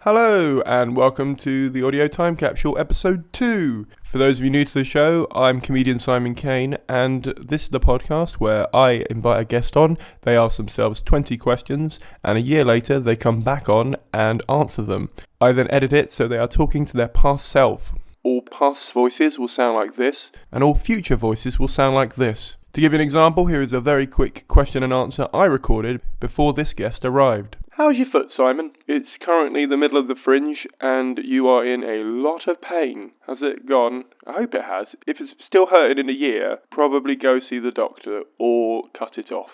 Hello, and welcome to the Audio Time Capsule Episode 2. For those of you new to the show, I'm comedian Simon Kane, and this is the podcast where I invite a guest on, they ask themselves 20 questions, and a year later they come back on and answer them. I then edit it so they are talking to their past self. All past voices will sound like this, and all future voices will sound like this. To give you an example, here is a very quick question and answer I recorded before this guest arrived. How's your foot, Simon? It's currently the middle of the Fringe, and you are in a lot of pain. Has it gone? I hope it has. If it's still hurting in a year, probably go see the doctor or cut it off.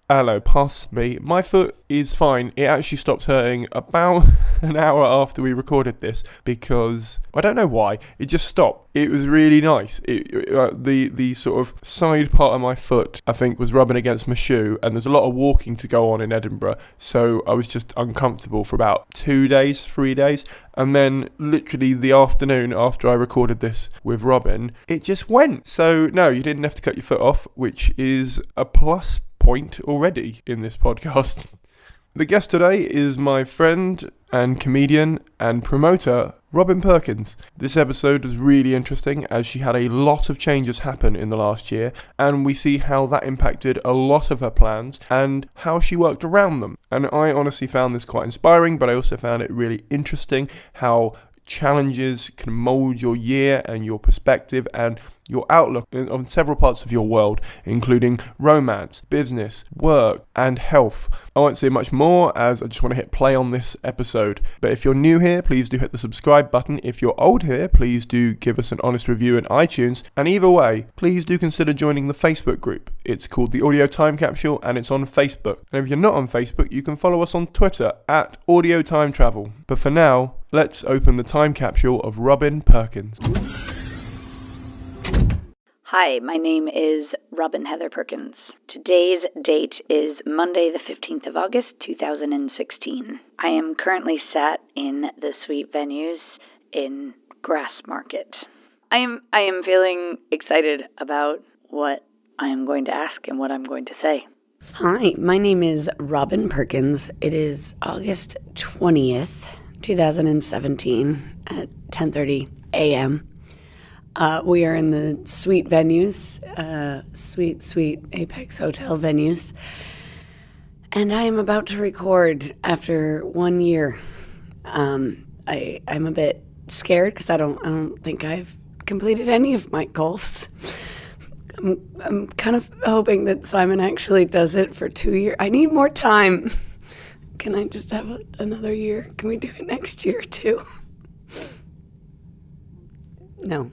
Hello, past me. My foot is fine. It actually stopped hurting about an hour after we recorded this because I don't know why. It just stopped. It was really nice. The sort of side part of my foot, I think, was rubbing against my shoe, and there's a lot of walking to go on in Edinburgh, so I was just uncomfortable for about 3 days, and then literally the afternoon after I recorded this with Robyn, it just went. So no, you didn't have to cut your foot off, which is a plus point already in this podcast. The guest today is my friend and comedian and promoter, Robyn Perkins. This episode was really interesting as she had a lot of changes happen in the last year, and we see how that impacted a lot of her plans and how she worked around them. And I honestly found this quite inspiring, but I also found it really interesting how challenges can mold your year and your perspective and your outlook on several parts of your world, including romance, business, work, and health. I won't say much more as I just want to hit play on this episode. But if you're new here, please do hit the subscribe button. If you're old here, please do give us an honest review in iTunes. And either way, please do consider joining the Facebook group. It's called the Audio Time Capsule and it's on Facebook. And if you're not on Facebook, you can follow us on Twitter at Audio Time Travel. But for now, let's open the time capsule of Robyn Perkins. Hi, my name is Robyn Heather Perkins. Today's date is Monday the 15th of August, 2016. I am currently sat in the Sweet Venues in Grassmarket. I am feeling excited about what I am going to ask and what I'm going to say. Hi, my name is Robyn Perkins. It is August 20th, 2017 at 10:30 a.m. We are in the Sweet Venues, sweet Apex Hotel Venues, and I am about to record after 1 year. I'm a bit scared because I don't think I've completed any of my goals. I'm kind of hoping that Simon actually does it for 2 years. I need more time. Can I just have another year? Can we do it next year too? No.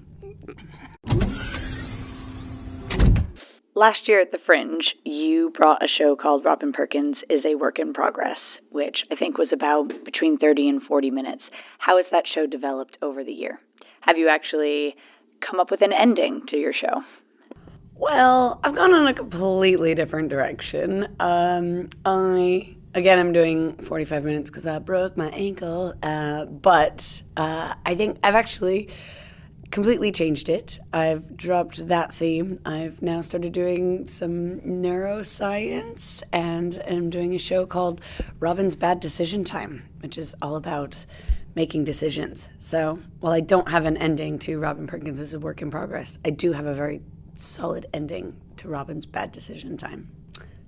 Last year at the Fringe, you brought a show called Robyn Perkins is a Work in Progress, which I think was about between 30 and 40 minutes. How has that show developed over the year? Have you actually come up with an ending to your show? Well, I've gone in a completely different direction. I'm doing 45 minutes because I broke my ankle, but I think I've actually completely changed it. I've dropped that theme. I've now started doing some neuroscience and am doing a show called Robyn's Bad Decision Time, which is all about making decisions. So while I don't have an ending to Robyn Perkins is a work in progress, I do have a very solid ending to Robyn's Bad Decision Time.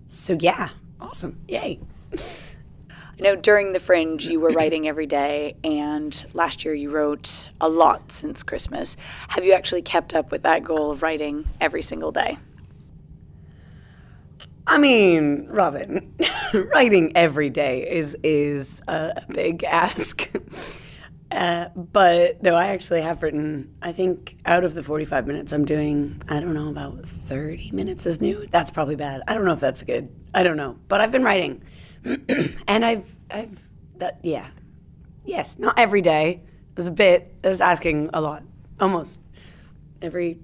So yeah, awesome. Yay. I know during the Fringe you were writing every day, and last year you wrote a lot since Christmas. Have you actually kept up with that goal of writing every single day? I mean, Robyn, writing every day is a big ask. But no, I actually have written, I think out of the 45 minutes I'm doing, I don't know, about 30 minutes is new. That's probably bad. I don't know if that's good. I don't know. But I've been writing. And yes, not every day. It was asking a lot. Almost every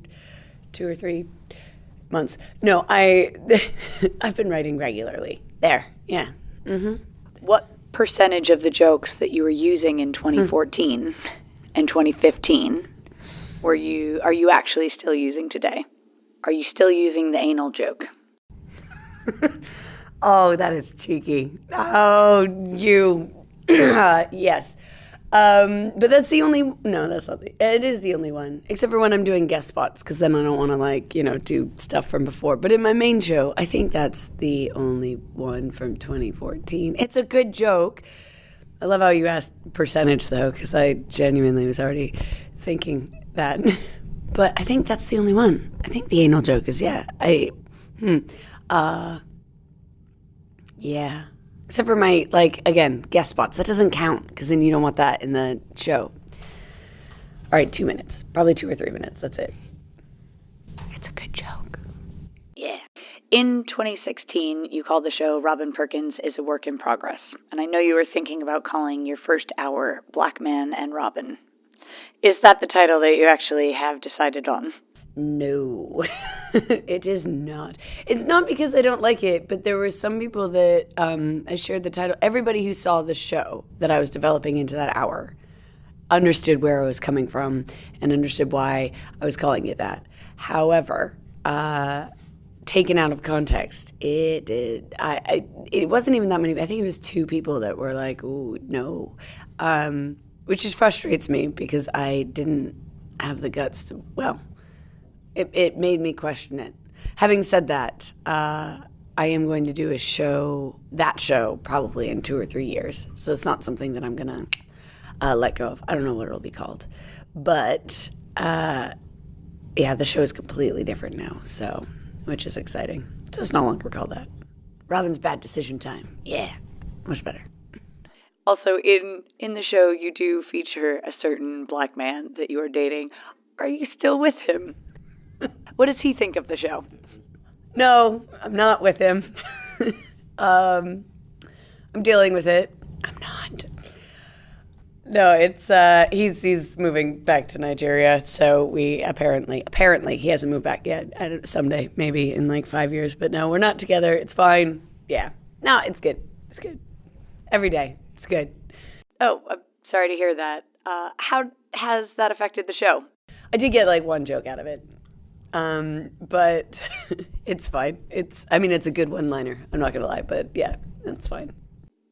2 or 3 months. No, I've been writing regularly. There, yeah. Mm-hmm. What percentage of the jokes that you were using in 2014 and 2015 are you actually still using today? Are you still using the anal joke? Oh, that is cheeky. Oh, you. Yes. But that's the only, no, that's not it is the only one, except for when I'm doing guest spots, because then I don't want to do stuff from before. But in my main show, I think that's the only one from 2014. It's a good joke. I love how you asked percentage, though, because I genuinely was already thinking that. But I think that's the only one. I think the anal joke is, yeah. Yeah. Except for my, again, guest spots. That doesn't count, because then you don't want that in the show. All right, 2 minutes. Probably 2 or 3 minutes. That's it. It's a good joke. Yeah. In 2016, you called the show Robyn Perkins is a Work in Progress. And I know you were thinking about calling your first hour Black Man and Robyn. Is that the title that you actually have decided on? No, it is not. It's not because I don't like it, but there were some people that I shared the title. Everybody who saw the show that I was developing into that hour understood where I was coming from and understood why I was calling it that. However, taken out of context, it wasn't even that many. I think it was 2 people that were like, "Ooh, no," which just frustrates me because I didn't have the guts to. Well. It made me question it. Having said that, I am going to do that show, probably in 2 or 3 years. So it's not something that I'm going to let go of. I don't know what it'll be called. But, yeah, the show is completely different now, so, which is exciting. So it's no longer called that. Robyn's Bad Decision Time. Yeah, much better. Also, in the show, you do feature a certain black man that you are dating. Are you still with him? What does he think of the show? No, I'm not with him. I'm dealing with it. I'm not. No, it's he's moving back to Nigeria, so we apparently he hasn't moved back yet. Someday, maybe in 5 years, but no, we're not together. It's fine. Yeah. No, it's good. It's good. Every day. It's good. Oh, I'm sorry to hear that. How has that affected the show? I did get 1 joke out of it. But it's fine. It's a good one-liner. I'm not going to lie, but yeah, it's fine.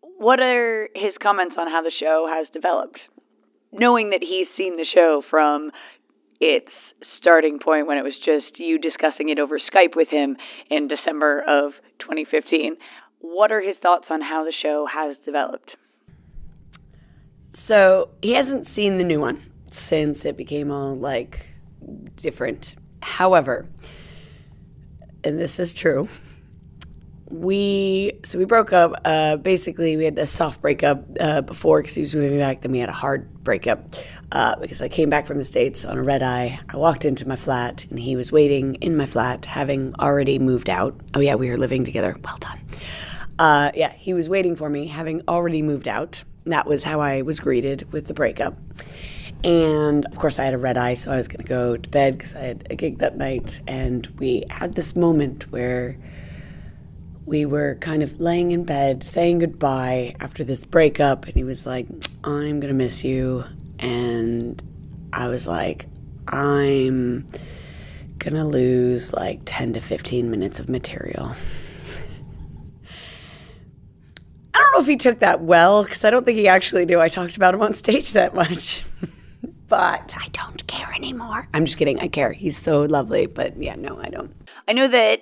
What are his comments on how the show has developed? Knowing that he's seen the show from its starting point when it was just you discussing it over Skype with him in December of 2015, what are his thoughts on how the show has developed? So he hasn't seen the new one since it became all different. However, and this is true, we broke up. Basically, we had a soft breakup before because he was moving back. Then we had a hard breakup because I came back from the States on a red eye. I walked into my flat, and he was waiting in my flat, having already moved out. Oh, yeah, we were living together. Well done. Yeah, he was waiting for me, having already moved out. That was how I was greeted with the breakup. And, of course, I had a red eye, so I was going to go to bed because I had a gig that night. And we had this moment where we were kind of laying in bed, saying goodbye after this breakup. And he was like, I'm going to miss you. And I was like, I'm going to lose 10 to 15 minutes of material. I don't know if he took that well, because I don't think he actually knew I talked about him on stage that much. But I don't care anymore. I'm just kidding. I care. He's so lovely. But yeah, no, I don't. I know that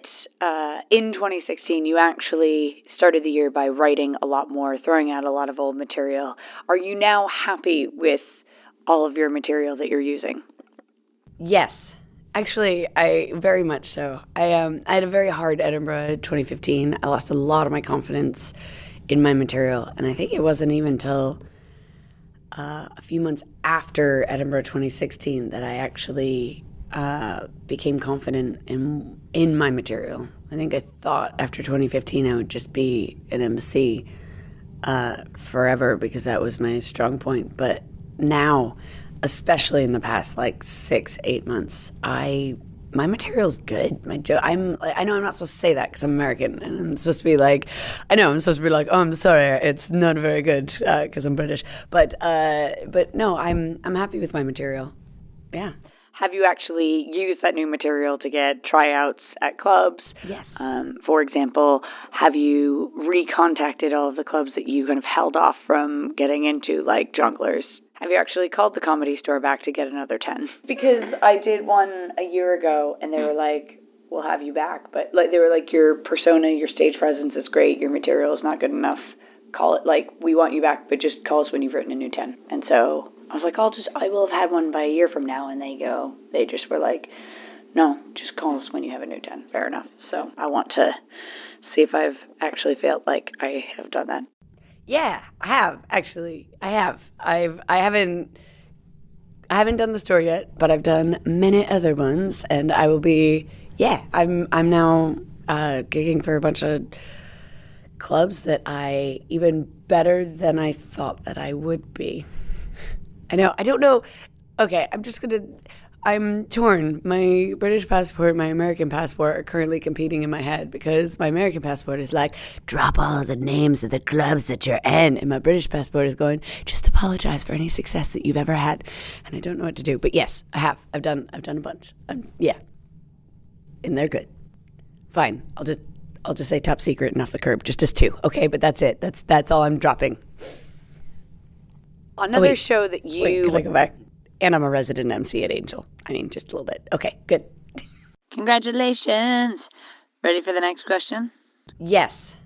in 2016, you actually started the year by writing a lot more, throwing out a lot of old material. Are you now happy with all of your material that you're using? Yes. Actually, I very much so. I had a very hard Edinburgh 2015. I lost a lot of my confidence in my material. And I think it wasn't even until a few months after Edinburgh 2016 that I actually became confident in my material. I think I thought after 2015 I would just be an MC forever because that was my strong point. But now, especially in the past 6-8 months, my material's good. I know I'm not supposed to say that because I'm American, and I'm supposed to be I'm supposed to be oh, I'm sorry, it's not very good because I'm British. But no, I'm happy with my material. Yeah. Have you actually used that new material to get tryouts at clubs? Yes. For example, have you recontacted all of the clubs that you kind of held off from getting into, like Jongleurs? Have you actually called the Comedy Store back to get another 10? Because I did one a year ago, and they were like, we'll have you back. But like they were like, your persona, your stage presence is great. Your material is not good enough. Call it, like, we want you back, but just call us when you've written a new 10. And so I was like, I will have had one by a year from now. And they just were like, no, just call us when you have a new 10. Fair enough. So I want to see if I've actually felt like I have done that. Yeah, I have, actually. I have. I haven't done the store yet, but I've done many other ones, and I will be, I'm now gigging for a bunch of clubs that I even better than I thought that I would be. I don't know. Okay, I'm torn. My British passport, my American passport are currently competing in my head because my American passport is like, drop all the names of the clubs that you're in. And my British passport is going, just apologize for any success that you've ever had. And I don't know what to do. But yes, I have. I've done a bunch. And they're good. Fine. I'll just say top secret and off the curb, just as 2. Okay, but that's it. That's all I'm dropping. Another show that you... Wait, can I go back? And I'm a resident MC at Angel. I mean, just a little bit. Okay, good. Congratulations. Ready for the next question? Yes.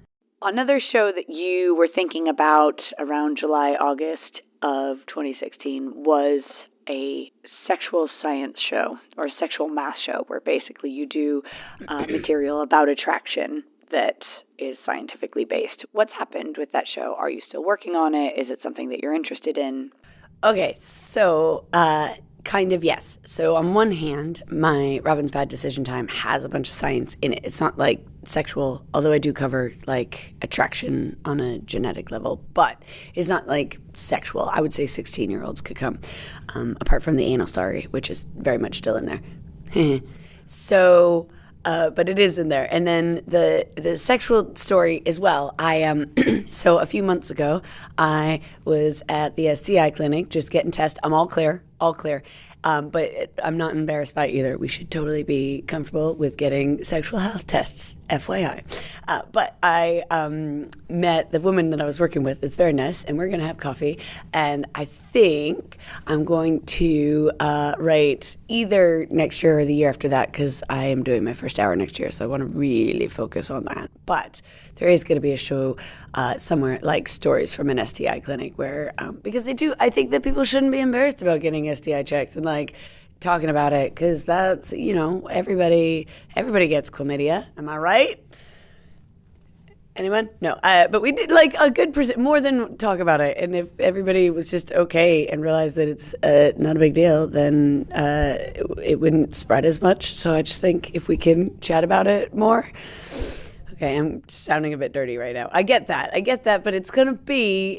Another show that you were thinking about around July, August of 2016 was a sexual science show or a sexual math show where basically you do material about attraction that is scientifically based. What's happened with that show? Are you still working on it? Is it something that you're interested in? Okay, so kind of yes. So on one hand, my Robyn's Bad Decision Time has a bunch of science in it. It's not like sexual, although I do cover like attraction on a genetic level, but it's not like sexual. I would say 16-year-olds could come, apart from the anal story, which is very much still in there. So... but it is in there. And then the sexual story as well. So a few months ago, I was at the STI clinic just getting tested. I'm all clear. But I'm not embarrassed by it either. We should totally be comfortable with getting sexual health tests, FYI. But I met the woman that I was working with. It's very nice, and we're going to have coffee. And I think I'm going to write either next year or the year after that because I am doing my first hour next year, so I want to really focus on that. But there is going to be a show somewhere like Stories from an STI clinic where, because I think that people shouldn't be embarrassed about getting STI checks and like talking about it because that's, everybody gets chlamydia. Am I right? Anyone? No. But we did like a good percent, more than talk about it. And if everybody was just okay and realized that it's not a big deal, then it wouldn't spread as much. So I just think if we can chat about it more. Okay, I'm sounding a bit dirty right now. I get that, but it's going to be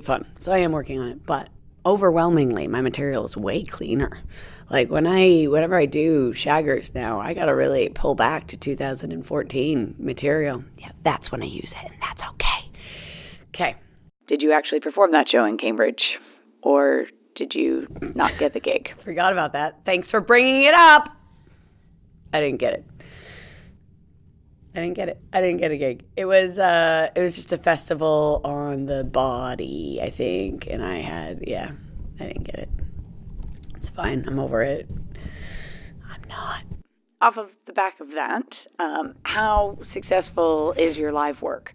fun. So I am working on it, but overwhelmingly, my material is way cleaner. Like whenever I do shaggers now, I got to really pull back to 2014 material. Yeah, that's when I use it, and that's okay. Okay. Did you actually perform that show in Cambridge, or did you not get the gig? Forgot about that. Thanks for bringing it up. I didn't get it. I didn't get a gig. It was just a festival on the body, I think, and I didn't get it. It's fine. I'm over it. I'm not. Off of the back of that, how successful is your live work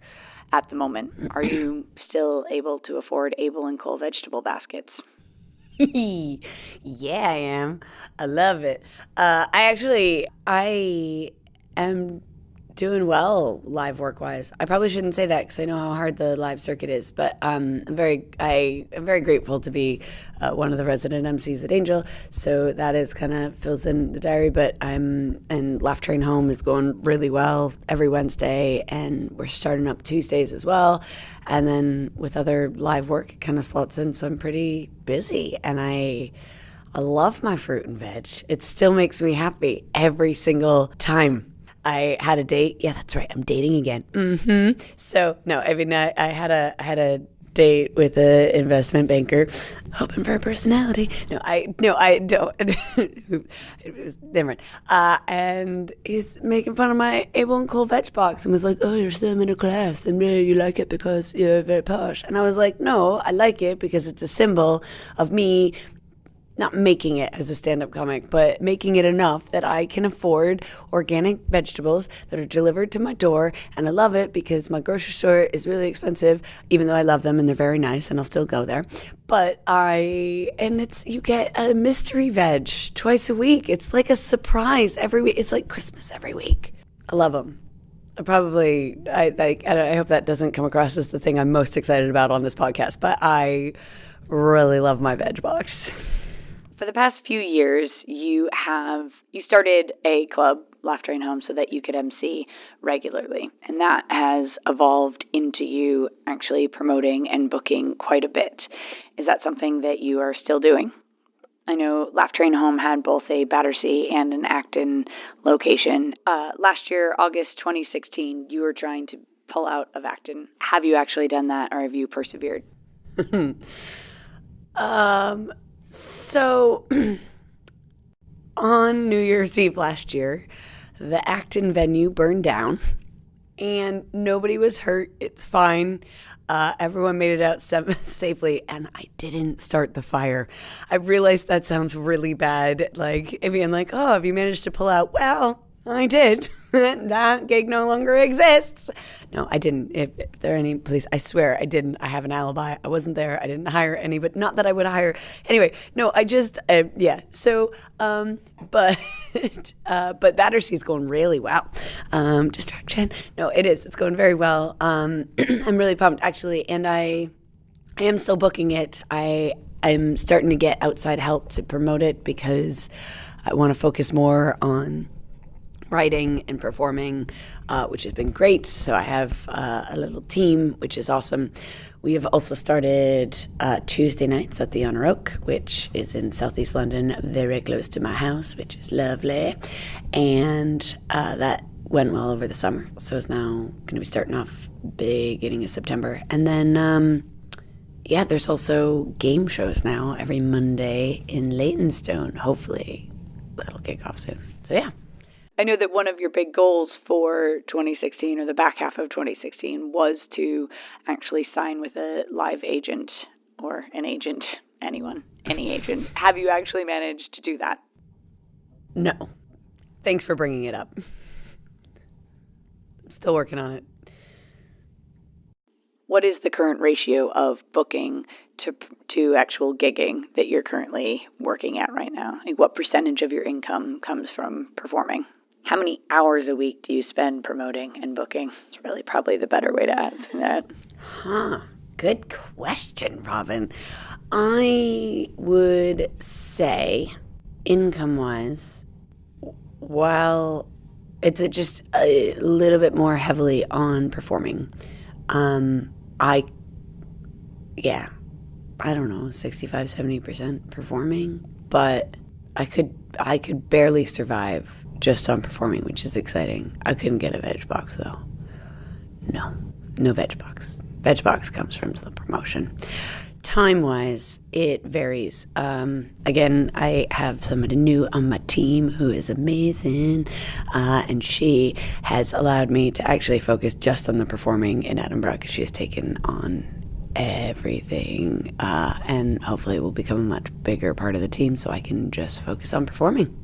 at the moment? Are you still able to afford Able and Cole vegetable baskets? Yeah, I am. I love it. I am doing well live work wise. I probably shouldn't say that because I know how hard the live circuit is, but I'm very grateful to be one of the resident MCs at Angel. So that is kind of fills in the diary, but and Laugh Train Home is going really well every Wednesday, and we're starting up Tuesdays as well. And then with other live work, it kind of slots in. So I'm pretty busy, and I love my fruit and veg. It still makes me happy every single time. I had a date. Yeah, that's right. I'm dating again. So no, I mean, I had a date with an investment banker, hoping for a personality. No, I don't. Never mind. And he's making fun of my Able and Cold veg box and was like, "Oh, you're still middle class, and you like it because you're very posh." And I was like, "No, I like it because it's a symbol of me." Not making it as a stand-up comic, but making it enough that I can afford organic vegetables that are delivered to my door. And I love it because my grocery store is really expensive, even though I love them and they're very nice and I'll still go there. You get a mystery veg twice a week. It's like a surprise every week. It's like Christmas every week. I love them. I hope that doesn't come across as the thing I'm most excited about on this podcast, but I really love my veg box. For the past few years, you started a club, Laugh Train Home, so that you could MC regularly. And that has evolved into you actually promoting and booking quite a bit. Is that something that you are still doing? I know Laugh Train Home had both a Battersea and an Acton location. Last year, August 2016, you were trying to pull out of Acton. Have you actually done that, or have you persevered? So, on New Year's Eve last year, the Acton venue burned down, and nobody was hurt. It's fine. Everyone made it out safely, and I didn't start the fire. I realized that sounds really bad, like being like, "Oh, have you managed to pull out?" Well, I did. That gig no longer exists. No, I didn't. If there are any, please, I swear I didn't. I have an alibi. I wasn't there. I didn't hire any, but not that I would hire. Anyway, no, I just, yeah. So, but Battersea's going really well. Distraction. No, it is. It's going very well. I'm really pumped, actually, and I am still booking it. I'm starting to get outside help to promote it because I want to focus more on writing and performing, which has been great. So I have a little team, which is awesome. We have also started Tuesday nights at the Honor Oak, which is in Southeast London, very close to my house, which is lovely. And that went well over the summer. So it's now going to be starting off beginning of September. And then, there's also game shows now every Monday in Leytonstone. Hopefully that'll kick off soon. So yeah. I know that one of your big goals for 2016, or the back half of 2016, was to actually sign with a live agent, or an agent, any agent. Have you actually managed to do that? No. Thanks for bringing it up. I'm still working on it. What is the current ratio of booking to actual gigging that you're currently working at right now? Like, what percentage of your income comes from performing? How many hours a week do you spend promoting and booking? It's really probably the better way to ask that. Good question, Robyn. I would say, income-wise, while it's just a little bit more heavily on performing, I don't know, 65, 70% performing, but I could barely survive just on performing, which is exciting. I couldn't get a veg box, though. No veg box. Veg box comes from the promotion. Time-wise, it varies. Again, I have somebody new on my team who is amazing, and she has allowed me to actually focus just on the performing in Edinburgh because she has taken on everything, and hopefully it will become a much bigger part of the team so I can just focus on performing.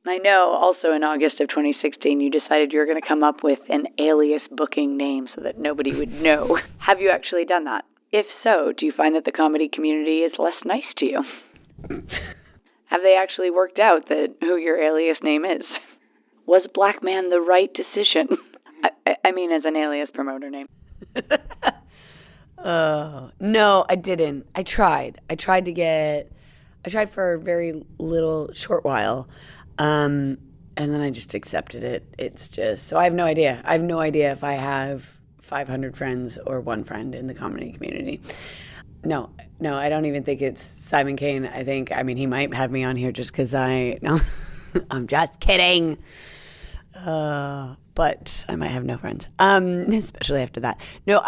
I know also in August of 2016, you decided you were going to come up with an Alias booking name so that nobody would know. Have you actually done that? If so, do you find that the comedy community is less nice to you? Have they actually worked out that who your alias name is? Was Black Man the right decision? I mean, as an alias promoter name. No, I didn't. I tried for a very short while. And then I just accepted it. It's just, so I have no idea. I have no idea if I have 500 friends or one friend in the comedy community. No, I don't even think it's Simon Kane. He might have me on here just because I'm just kidding. But I might have no friends, especially after that. No,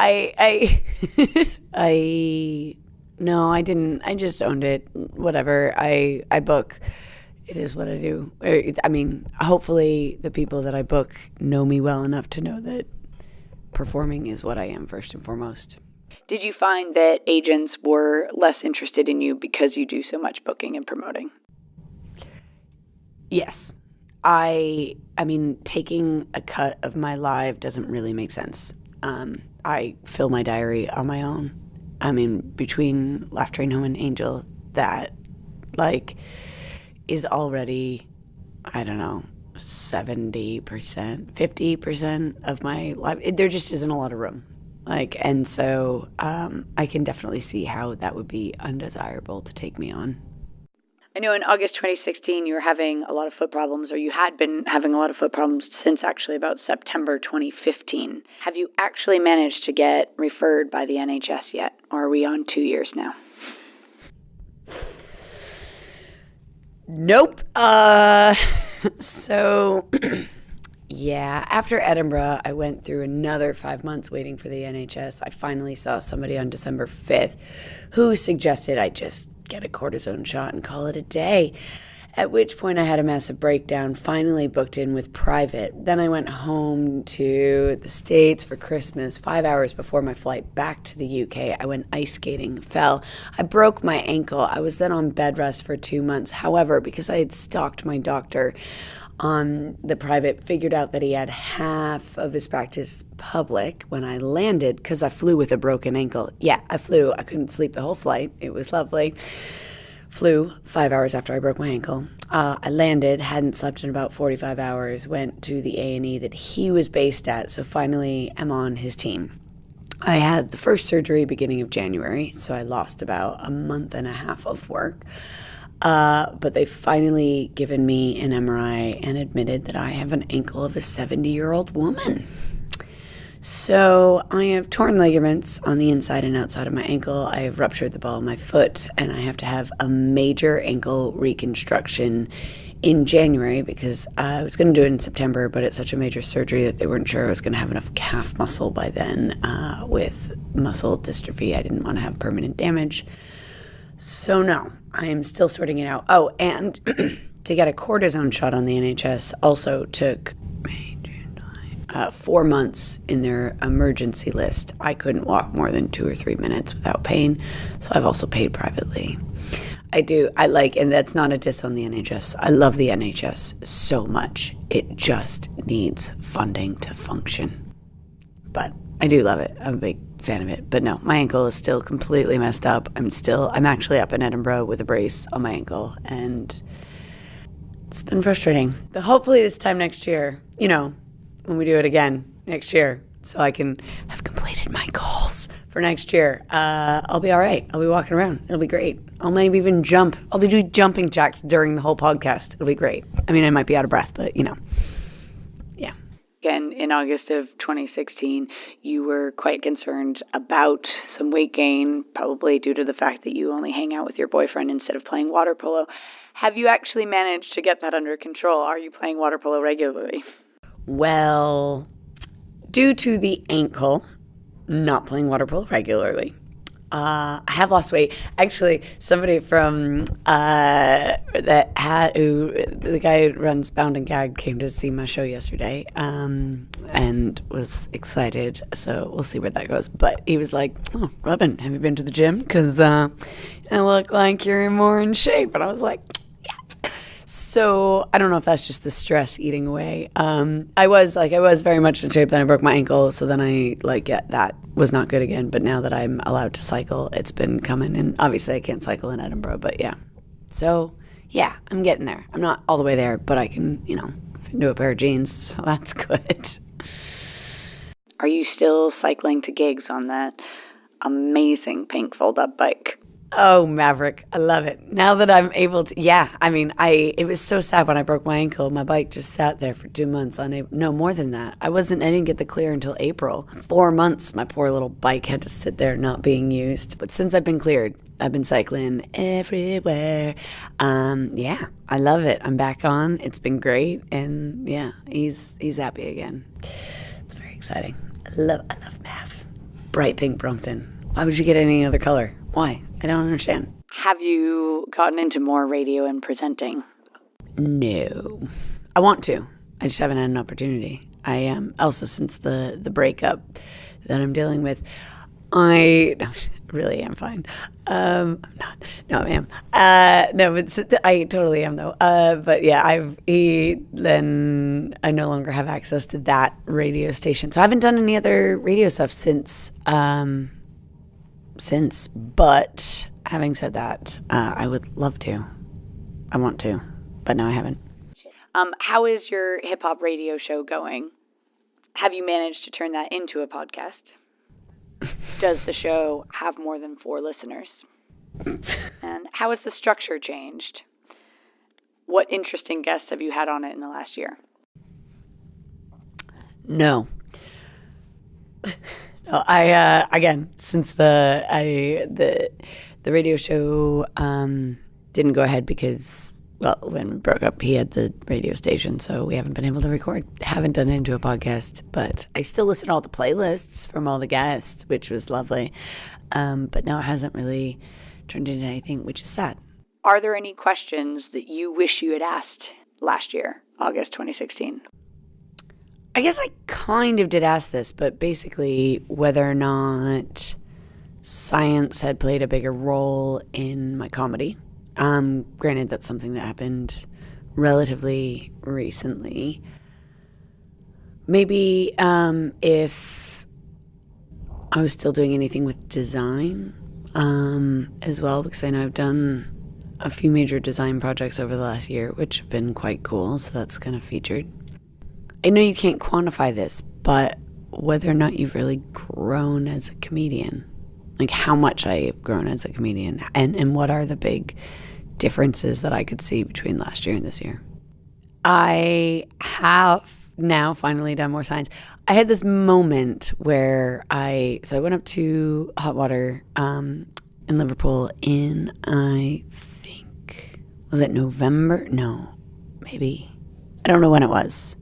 no, I didn't. I just owned it. Whatever. I book. It is what I do. Hopefully the people that I book know me well enough to know that performing is what I am first and foremost. Did you find that agents were less interested in you because you do so much booking and promoting? Yes. Taking a cut of my live doesn't really make sense. I fill my diary on my own. Between Laugh Train Home and Angel, that, is already, 70%, 50% of my life. There just isn't a lot of room. And so I can definitely see how that would be undesirable to take me on. I know in August 2016 you were having a lot of foot problems, or you had been having a lot of foot problems since actually about September 2015. Have you actually managed to get referred by the NHS yet, or are we on 2 years now? Nope. Yeah, after Edinburgh, I went through another 5 months waiting for the NHS. I finally saw somebody on December 5th who suggested I just get a cortisone shot and call it a day, at which point I had a massive breakdown, finally booked in with private. Then I went home to the States for Christmas. 5 hours before my flight back to the UK, I went ice skating, fell. I broke my ankle. I was then on bed rest for 2 months. However, because I had stalked my doctor on the private, figured out that he had half of his practice public when I landed, because I flew with a broken ankle. Yeah, I flew. I couldn't sleep the whole flight. It was lovely. Flew 5 hours after I broke my ankle. I landed, hadn't slept in about 45 hours, went to the A&E that he was based at, so finally I'm on his team. I had the first surgery beginning of January, so I lost about a month and a half of work. But they've finally given me an MRI and admitted that I have an ankle of a 70-year-old woman. So I have torn ligaments on the inside and outside of my ankle. I have ruptured the ball of my foot, and I have to have a major ankle reconstruction in January because I was going to do it in September, but it's such a major surgery that they weren't sure I was going to have enough calf muscle by then. With muscle dystrophy, I didn't want to have permanent damage. So no, I'm still sorting it out. Oh, and to get a cortisone shot on the NHS also took 4 months in their emergency list. I couldn't walk more than 2 or 3 minutes without pain, so I've also paid privately. And that's not a diss on the NHS. I love the NHS so much. It just needs funding to function. But I do love it. I'm a big fan of it. But no, my ankle is still completely messed up. I'm actually up in Edinburgh with a brace on my ankle, and it's been frustrating. But hopefully this time next year, when we do it again next year, so I can have completed my goals for next year, I'll be all right. I'll be walking around. It'll be great. I'll maybe even jump. I'll be doing jumping jacks during the whole podcast. It'll be great. I might be out of breath, but yeah. Again, in August of 2016, you were quite concerned about some weight gain, probably due to the fact that you only hang out with your boyfriend instead of playing water polo. Have you actually managed to get that under control? Are you playing water polo regularly? Well, due to the ankle, not playing water polo regularly. I have lost weight. Actually, somebody from the guy who runs Bound and Gag came to see my show yesterday and was excited. So we'll see where that goes. But he was like, "Oh, Robyn, have you been to the gym? Because I look like you're more in shape." And I was like, "Yeah." So I don't know if that's just the stress eating away. I was very much in shape. Then I broke my ankle, so then that was not good again. But now that I'm allowed to cycle, it's been coming. And obviously, I can't cycle in Edinburgh, but yeah. So yeah, I'm getting there. I'm not all the way there, but I can, fit into a pair of jeans, so that's good. Are you still cycling to gigs on that amazing pink fold-up bike? Oh, Maverick. I love it. Now that I'm able to, it was so sad when I broke my ankle. My bike just sat there for 2 months. No, more than that. I didn't get the clear until April. 4 months, my poor little bike had to sit there not being used. But since I've been cleared, I've been cycling everywhere. Yeah, I love it. I'm back on. It's been great. And yeah, he's happy again. It's very exciting. I love math. Bright pink Brompton. Why would you get any other color? Why? I don't understand. Have you gotten into more radio and presenting? No. I want to. I just haven't had an opportunity. I am also, since the breakup that I'm dealing with, I really am fine. I'm not. No, I am. No, but I totally am though. But yeah, then I no longer have access to that radio station, so I haven't done any other radio stuff since. But having said that, I would love to. I want to, but no, I haven't. How is your hip hop radio show going? Have you managed to turn that into a podcast? Does the show have more than 4 listeners? And how has the structure changed? What interesting guests have you had on it in the last year? No. No, I again, since the radio show didn't go ahead because, well, when we broke up, he had the radio station, so we haven't been able to record. Haven't done it into a podcast, but I still listen to all the playlists from all the guests, which was lovely. But no, it hasn't really turned into anything, which is sad. Are there any questions that you wish you had asked last year, August 2016? I guess I kind of did ask this, but basically whether or not science had played a bigger role in my comedy. Granted, that's something that happened relatively recently. Maybe if I was still doing anything with design as well, because I know I've done a few major design projects over the last year, which have been quite cool, so that's kind of featured. I know you can't quantify this, but whether or not you've really grown as a comedian, like how much I've grown as a comedian, and what are the big differences that I could see between last year and this year. I have now finally done more science. I had this moment where I went up to Hot Water in Liverpool in, I think, was it November? No, maybe. I don't know when it was.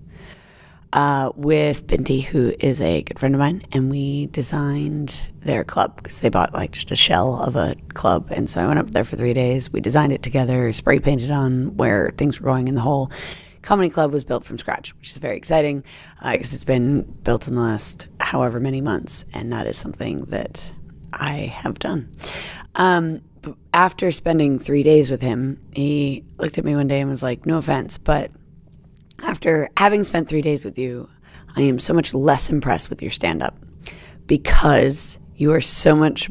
With Binti, who is a good friend of mine, and we designed their club because they bought like just a shell of a club. And so I went up there for 3 days. We designed it together, spray painted on where things were going, and the whole comedy club was built from scratch, which is very exciting because it's been built in the last however many months, and that is something that I have done. After spending 3 days with him, he looked at me one day and was like, "No offense, but after having spent 3 days with you, I am so much less impressed with your stand-up because you are so much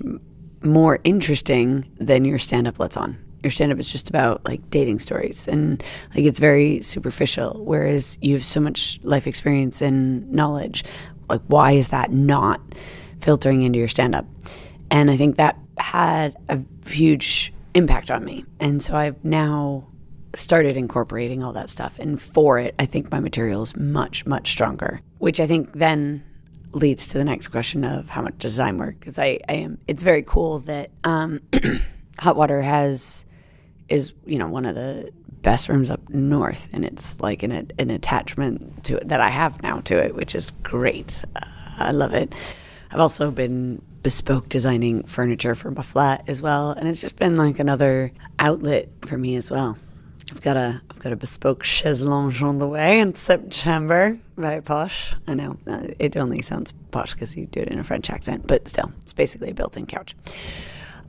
more interesting than your stand-up lets on. Your stand-up is just about like dating stories and like it's very superficial, whereas you have so much life experience and knowledge. Like, why is that not filtering into your stand-up?" And I think that had a huge impact on me. And so I've now started incorporating all that stuff, and for it I think my material is much, much stronger, which I think then leads to the next question of how much design work, because it's very cool that Hot Water is one of the best rooms up north, and it's like an attachment to it that I have now to it, which is great. I love it. I've also been bespoke designing furniture for my flat as well, and it's just been like another outlet for me as well. I've got a bespoke chaise longue on the way in September. Very posh. I know. It only sounds posh because you do it in a French accent, but still, it's basically a built-in couch.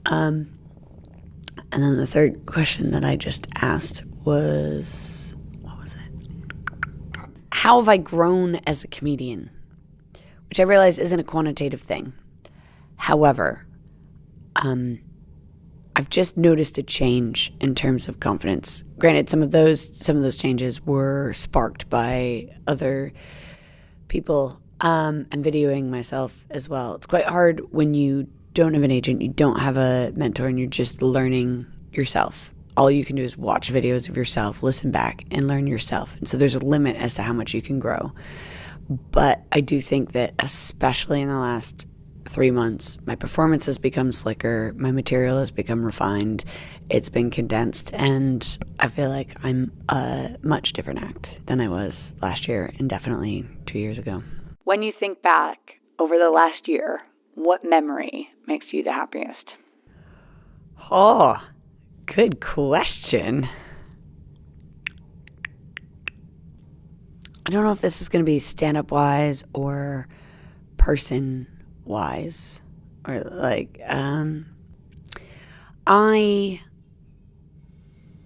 And then the third question that I just asked was, what was it? How have I grown as a comedian? Which I realize isn't a quantitative thing. However, I've just noticed a change in terms of confidence. Granted, some of those changes were sparked by other people and videoing myself as well. It's quite hard when you don't have an agent, you don't have a mentor, and you're just learning yourself. All you can do is watch videos of yourself, listen back, and learn yourself. And so there's a limit as to how much you can grow. But I do think that especially in the last 3 months, my performance has become slicker, my material has become refined, it's been condensed, and I feel like I'm a much different act than I was last year and definitely 2 years ago. When you think back over the last year, what memory makes you the happiest? Oh, good question. I don't know if this is going to be stand-up wise or person wise, or like I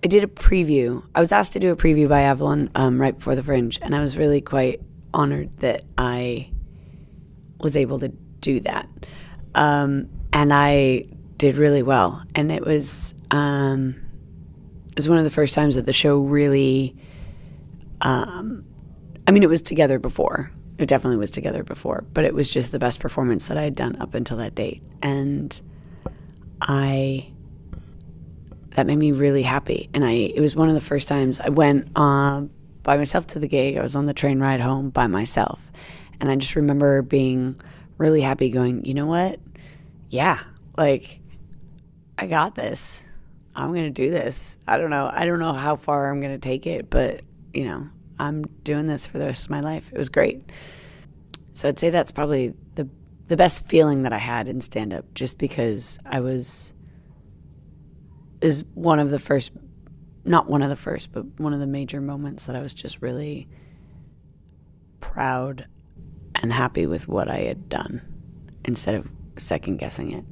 did a preview. I was asked to do a preview by Evelyn right before the Fringe, and I was really quite honored that I was able to do that, and I did really well. And it was one of the first times that the show really it was together before. It definitely was together before, but it was just the best performance that I had done up until that date. And that made me really happy. And it was one of the first times I went by myself to the gig. I was on the train ride home by myself. And I just remember being really happy, going, you know what? Yeah, like, I got this. I'm going to do this. I don't know how far I'm going to take it, but, I'm doing this for the rest of my life. It was great. So I'd say that's probably the best feeling that I had in stand-up, just because is one of the first, not one of the first, but one of the major moments that I was just really proud and happy with what I had done, instead of second-guessing it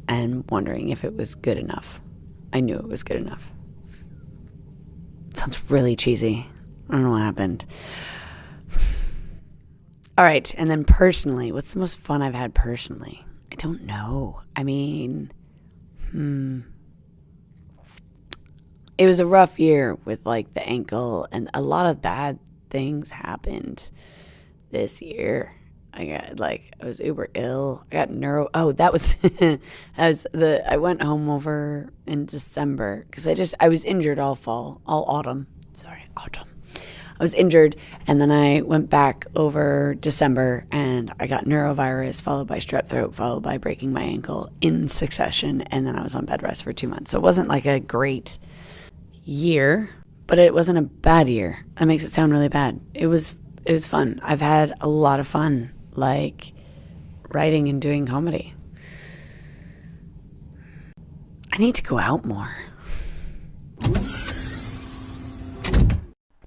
and wondering if it was good enough. I knew it was good enough. It sounds really cheesy. I don't know what happened. All right, and then personally, what's the most fun I've had personally? I don't know. I mean, it was a rough year with, like, the ankle, and a lot of bad things happened this year. I was uber ill. I got neuro. Oh, that was I went home over in December because I was injured all autumn. I was injured, and then I went back over December, and I got neurovirus, followed by strep throat, followed by breaking my ankle in succession, and then I was on bed rest for 2 months. So it wasn't like a great year, but it wasn't a bad year. That makes it sound really bad. It was fun. I've had a lot of fun, like writing and doing comedy. I need to go out more.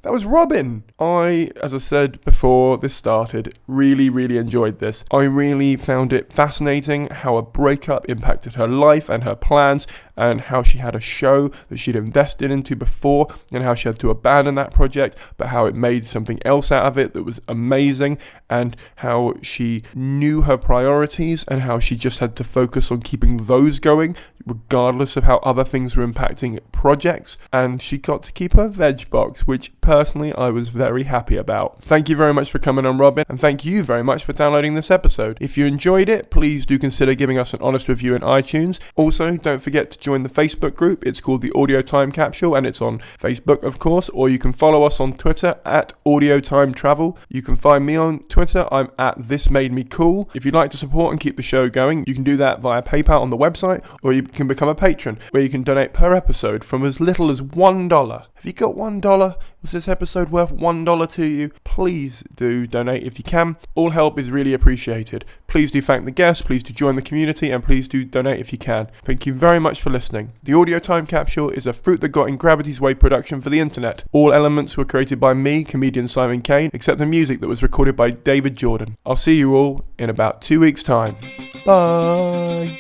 That was Robyn. I, as I said before this started, really, really enjoyed this. I really found it fascinating how a breakup impacted her life and her plans, and how she had a show that she'd invested into before, and how she had to abandon that project, but how it made something else out of it that was amazing, and how she knew her priorities, and how she just had to focus on keeping those going, regardless of how other things were impacting projects. And she got to keep her veg box, which personally I was very happy about. Thank you very much for coming on, Robyn, and thank you very much for downloading this episode. If you enjoyed it, please do consider giving us an honest review in iTunes. Also, don't forget to join the Facebook group. It's called the Audio Time Capsule, and it's on Facebook, of course, or you can follow us on Twitter at Audio Time Travel. You can find me on Twitter. I'm at This Made Me Cool. If you'd like to support and keep the show going, you can do that via PayPal on the website, or you can become a patron, where you can donate per episode from as little as $1. Have you got $1? Was this episode worth $1 to you? Please do donate if you can. All help is really appreciated. Please do thank the guests, please do join the community, and please do donate if you can. Thank you very much for listening. The Audio Time Capsule is a Fruit That Got in Gravity's Way production for the internet. All elements were created by me, comedian Simon Kane, except the music that was recorded by David Jordan. I'll see you all in about 2 weeks' time. Bye!